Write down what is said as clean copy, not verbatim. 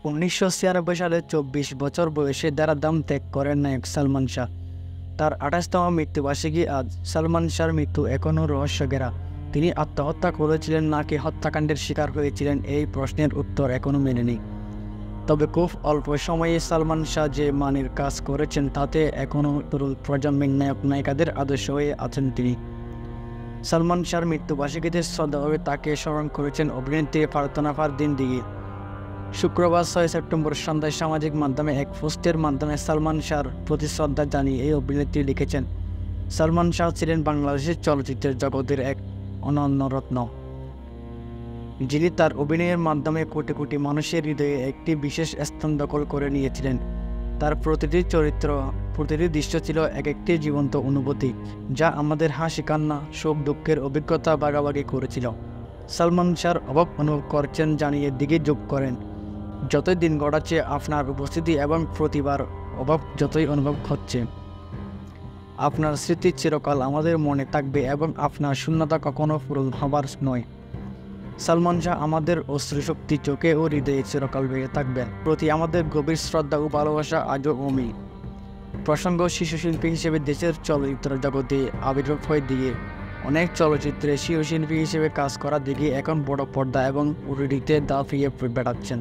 1996 সালে 24 বছর বয়সে দাম ত্যাগ করেন নায়ক সালমান শাহ। তার 28তম মৃত্যুবার্ষিকী আজ। সালমান শাহর মৃত্যু এখনও রহস্য ঘেরা। তিনি আত্মহত্যা করেছিলেন নাকি হত্যাকাণ্ডের শিকার হয়েছিলেন, এই প্রশ্নের উত্তর এখনও মেলেনি। তবে খুব অল্প সময়ে সালমান শাহ যে মানের কাজ করেছেন তাতে এখনও তরুণ প্রজন্মের নায়ক নায়িকাদের আদর্শ হয়ে আছেন তিনি। সালমান শাহর মৃত্যুবার্ষিকীতে শ্রদ্ধাভাবে তাকে স্মরণ করেছেন অভিনেত্রী ফারজানা ফারদিন দিঘি। শুক্রবার 6 সেপ্টেম্বর সন্ধ্যায় সামাজিক মাধ্যমে এক পোস্টের মাধ্যমে সালমান শাহর প্রতি শ্রদ্ধা জানিয়ে এই অভিনেত্রী লিখেছেন, সালমান শাহ ছিলেন বাংলাদেশের চলচ্চিত্রের জগতের এক অনন্য রত্ন, যিনি তার অভিনয়ের মাধ্যমে কোটি কোটি মানুষের হৃদয়ে একটি বিশেষ স্থান দখল করে নিয়েছিলেন। তার প্রতিটি চরিত্র, প্রতিটি দৃশ্য ছিল এক একটি জীবন্ত অনুভূতি, যা আমাদের হাসি, কান্না, সুখ দুঃখের অভিজ্ঞতা ভাগাভাগি করেছিল। সালমান শাহর অভাব অনুভব করছেন জানিয়ে দিঘি যোগ করেন, যতই দিন গড়াচ্ছে আপনার উপস্থিতি এবং প্রতিবার অভাব যতই অনুভব হচ্ছে, আপনার স্মৃতি চিরকাল আমাদের মনে থাকবে এবং আপনার শূন্যতা কখনো পূরণ হবার নয়। সালমান শাহ আমাদের অশ্রুশক্তি, চোখে ও হৃদয়ে চিরকাল বেড়ে থাকবেন। প্রতি আমাদের গভীর শ্রদ্ধা ও ভালোবাসা আজও অমিল। প্রসঙ্গ, শিশুশিল্পী হিসেবে দেশের চলচ্চিত্র জগতে আবির্ভাব হয়ে দিয়ে অনেক চলচ্চিত্রে শিশুশিল্পী হিসেবে কাজ করা দিঘি এখন বড় পর্দা এবং ওটিটিতে দাপিয়ে বেড়াচ্ছেন।